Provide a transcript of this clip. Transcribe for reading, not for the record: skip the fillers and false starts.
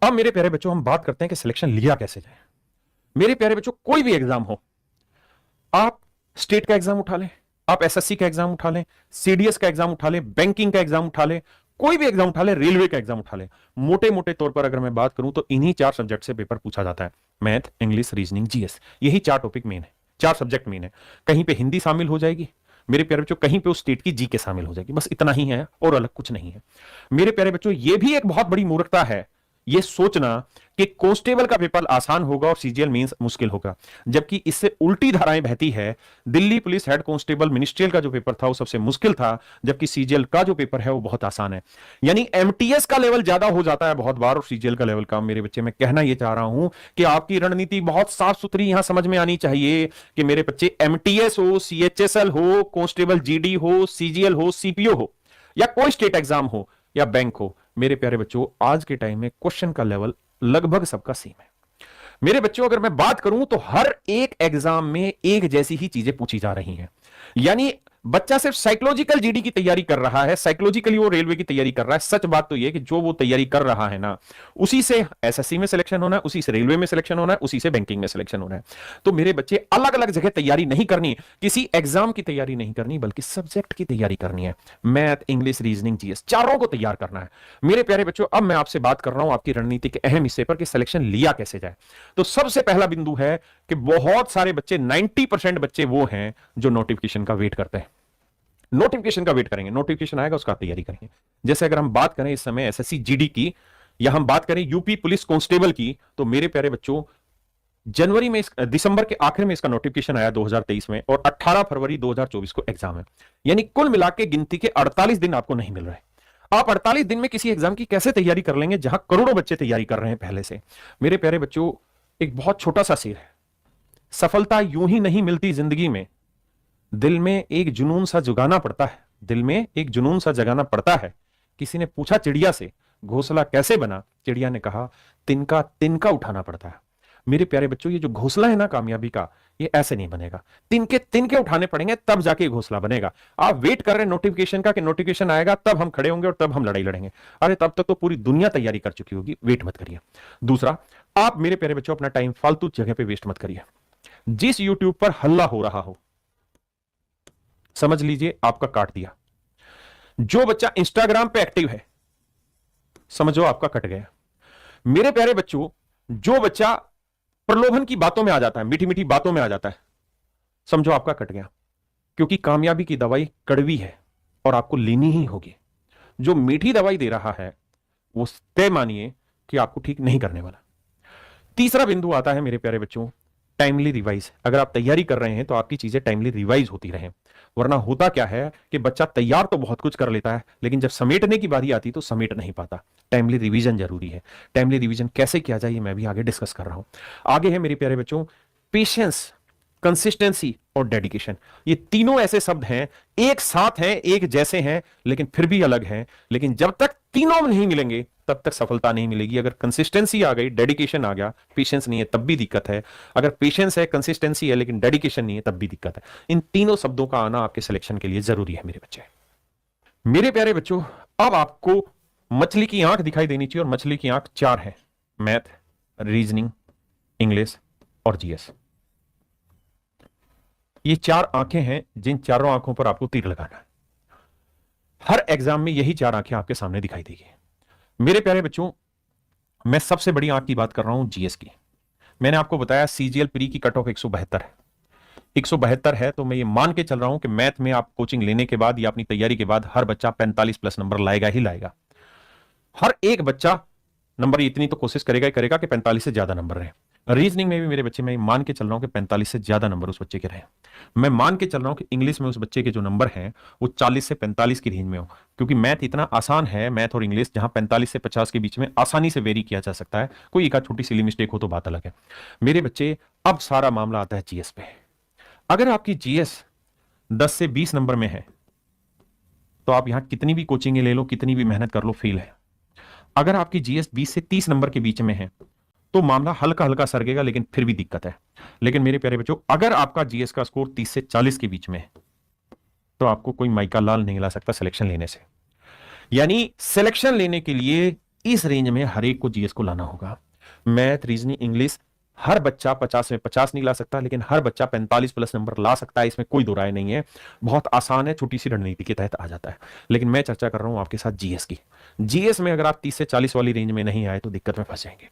अब मेरे प्यारे बच्चों हम बात करते हैं कि सिलेक्शन लिया कैसे जाए। मेरे प्यारे बच्चों कोई भी एग्जाम हो, आप स्टेट का एग्जाम उठा लें, आप एसएससी का एग्जाम उठा लें, सीडीएस का एग्जाम उठा लें, बैंकिंग का एग्जाम उठा लें, कोई भी एग्जाम उठा लें, रेलवे का एग्जाम उठा लें, मोटे मोटे तौर पर अगर मैं बात करूं तो इन्हीं चार सब्जेक्ट से पेपर पूछा जाता है। मैथ, इंग्लिश, रीजनिंग, जीएस, यही चार टॉपिक मेन है, चार सब्जेक्ट मेन है। कहीं पे हिंदी शामिल हो जाएगी मेरे प्यारे बच्चों, कहीं पे उस स्टेट की जीके शामिल हो जाएगी, बस इतना ही है और अलग कुछ नहीं है। मेरे प्यारे बच्चों यह भी एक बहुत बड़ी मूर्खता है यह सोचना कि कांस्टेबल का पेपर आसान होगा और सीजीएल मेंस मुश्किल होगा, जबकि इससे उल्टी धाराएं बहती है। Delhi police head constable ministerial का जो पेपर था वो सबसे मुश्किल था, जबकि सीजीएल का जो पेपर है वो बहुत आसान है। यानी एमटीएस का लेवल ज्यादा हो जाता है बहुत बार और सीजीएल का लेवल कम। मेरे बच्चे मैं कहना यह चाह रहा हूं कि आपकी रणनीति बहुत साफ सुथरी यहां समझ में आनी चाहिए कि मेरे बच्चे एमटीएस हो, सीएचएसएल हो, कांस्टेबल जीडी हो, सीजीएल हो, सीपीओ हो या कोई स्टेट एग्जाम हो या बैंक हो, मेरे प्यारे बच्चों आज के टाइम में क्वेश्चन का लेवल लगभग सबका सेम है। मेरे बच्चों अगर मैं बात करूं तो हर एक एग्जाम में एक जैसी ही चीजें पूछी जा रही हैं। यानी बच्चा सिर्फ साइकोलॉजिकल जीडी की तैयारी कर रहा है, साइकोलॉजिकली वो रेलवे की तैयारी कर रहा है। सच बात तो ये कि जो वो तैयारी कर रहा है ना, उसी से एसएससी में सिलेक्शन होना है, उसी से रेलवे में सिलेक्शन होना है, उसी से बैंकिंग में सिलेक्शन होना है। तो मेरे बच्चे अलग अलग जगह तैयारी नहीं करनी, किसी एग्जाम की तैयारी नहीं करनी, बल्कि सब्जेक्ट की तैयारी करनी है। मैथ, इंग्लिश, रीजनिंग, जीएस, चारों को तैयार करना है। मेरे प्यारे बच्चों अब मैं आपसे बात कर रहा हूं आपकी रणनीति के अहम हिस्से पर कि सिलेक्शन लिया कैसे जाए। तो सबसे पहला बिंदु है कि बहुत सारे बच्चे 90% बच्चे वो हैं जो नोटिफिकेशन का वेट करते हैं। नोटिफिकेशन का वेट करेंगे, नोटिफिकेशन आएगा उसका तैयारी करेंगे। जैसे अगर हम बात करें इस समय एसएससी जीडी की या हम बात करें यूपी पुलिस कांस्टेबल की, तो मेरे प्यारे बच्चों जनवरी में दिसंबर के आखिर में इसका नोटिफिकेशन आया 2023 में और 18 फरवरी 2024 को एग्जाम है। यानी कुल मिला के गिनती के 48 दिन आपको नहीं मिल रहे। आप 48 दिन में किसी एग्जाम की कैसे तैयारी कर लेंगे जहां करोड़ों बच्चे तैयारी कर रहे हैं पहले से। मेरे प्यारे बच्चों एक बहुत छोटा सा शेर है, सफलता यूं ही नहीं मिलती जिंदगी में, दिल में एक जुनून सा जगाना पड़ता है, दिल में एक जुनून सा जगाना पड़ता है। किसी ने पूछा चिड़िया से घोंसला कैसे बना, चिड़िया ने कहा तिनका तिनका उठाना पड़ता है। मेरे प्यारे बच्चों ये जो घोंसला है ना कामयाबी का, ये ऐसे नहीं बनेगा, तिनके तिनके उठाने पड़ेंगे तब जाके घोंसला बनेगा। आप वेट कर रहे हैं नोटिफिकेशन का कि नोटिफिकेशन आएगा तब हम खड़े होंगे और तब हम लड़ाई लड़ेंगे। अरे तब तक तो पूरी दुनिया तैयारी कर चुकी होगी, वेट मत करिए। दूसरा, आप मेरे प्यारे बच्चों अपना टाइम फालतू जगह पे वेस्ट मत करिए। जिस यूट्यूब पर हल्ला हो रहा हो समझ लीजिए आपका काट दिया। जो बच्चा इंस्टाग्राम पे एक्टिव है समझो आपका कट गया। मेरे प्यारे बच्चों जो बच्चा प्रलोभन की बातों में आ जाता है, मीठी मीठी बातों में आ जाता है, समझो आपका कट गया। क्योंकि कामयाबी की दवाई कड़वी है और आपको लेनी ही होगी। जो मीठी दवाई दे रहा है वो तय मानिए कि आपको ठीक नहीं करने वाला। तीसरा बिंदु आता है मेरे प्यारे बच्चों टाइमली रिवाइज। अगर आप तैयारी कर रहे हैं तो आपकी चीजें टाइमली रिवाइज होती रहें, वरना होता क्या है कि बच्चा तैयार तो बहुत कुछ कर लेता है लेकिन जब समेटने की बारी आती तो समेट नहीं पाता। टाइमली रिवीजन जरूरी है। टाइमली रिवीजन कैसे किया जाए ये मैं भी आगे डिस्कस कर रहा हूं। आगे है मेरे प्यारे बच्चों पेशेंस, कंसिस्टेंसी और डेडिकेशन। ये तीनों ऐसे शब्द हैं, एक साथ हैं, एक जैसे हैं लेकिन फिर भी अलग हैं। लेकिन जब तक तीनों नहीं मिलेंगे तब तक सफलता नहीं मिलेगी। अगर कंसिस्टेंसी आ गई, डेडिकेशन आ गया, पेशेंस नहीं है तब भी दिक्कत है। अगर पेशेंस है, कंसिस्टेंसी है लेकिन डेडिकेशन नहीं है तब भी दिक्कत है। इन तीनों शब्दों का आना आपके सिलेक्शन के लिए जरूरी है मेरे बच्चे। मेरे प्यारे बच्चों अब आपको मछली की आंख दिखाई देनी चाहिए और मछली की आंख चार है, मैथ, रीजनिंग, इंग्लिश और जीएस। ये चार आंखें हैं जिन चारों आंखों पर आपको तीर लगाना है। हर एग्जाम में यही चार आंखें आपके सामने दिखाई देगी। मेरे प्यारे बच्चों मैं सबसे बड़ी आंख की बात कर रहा हूं जीएस की। मैंने आपको बताया सीजीएल प्री की कट ऑफ 172 है। 172 है तो मैं ये मान के चल रहा हूं कि मैथ में आप कोचिंग लेने के बाद या अपनी तैयारी के बाद हर बच्चा 45 प्लस नंबर लाएगा ही लाएगा। हर एक बच्चा नंबर इतनी तो कोशिश करेगा ही करेगा कि 45 से ज्यादा नंबर रहे। रीजनिंग में भी मेरे बच्चे मैं मान के चल रहा हूं कि 45 से ज्यादा नंबर उस बच्चे के रहे। मैं मान के चल रहा हूं कि इंग्लिश में उस बच्चे के जो नंबर हैं वो 40 से 45 की रेंज में हो, क्योंकि मैथ इतना आसान है, मैथ और इंग्लिश, जहां 45 से 50 के बीच में आसानी से वेरी किया जा सकता है। कोई एक छोटी सी मिस्टेक हो तो बात अलग है। मेरे बच्चे अब सारा मामला आता है जीएस पे। अगर आपकी जीएस 10 से 20 नंबर में है तो आप यहां कितनी भी कोचिंग ले लो, कितनी भी मेहनत कर लो, फेल है। अगर आपकी जीएस 20 से 30 नंबर के बीच में है तो मामला हल्का हल्का सरकेगा लेकिन फिर भी दिक्कत है। लेकिन मेरे प्यारे बच्चों अगर आपका जीएस का स्कोर 30 से 40 के बीच में है तो आपको कोई माइका लाल नहीं ला सकता सिलेक्शन लेने से। यानी सिलेक्शन लेने के लिए इस रेंज में हर एक को जीएस को लाना होगा। मैथ, रीजनिंग, इंग्लिश, हर बच्चा 50 में 50 नहीं ला सकता, लेकिन हर बच्चा 45 प्लस नंबर ला सकता है, इसमें कोई दो राय नहीं है। बहुत आसान है, छोटी सी रणनीति के तहत आ जाता है। लेकिन मैं चर्चा कर रहा हूं आपके साथ जीएस की। जीएस में अगर आप 30 से 40 वाली रेंज में नहीं आए तो दिक्कत में फंस जाएंगे।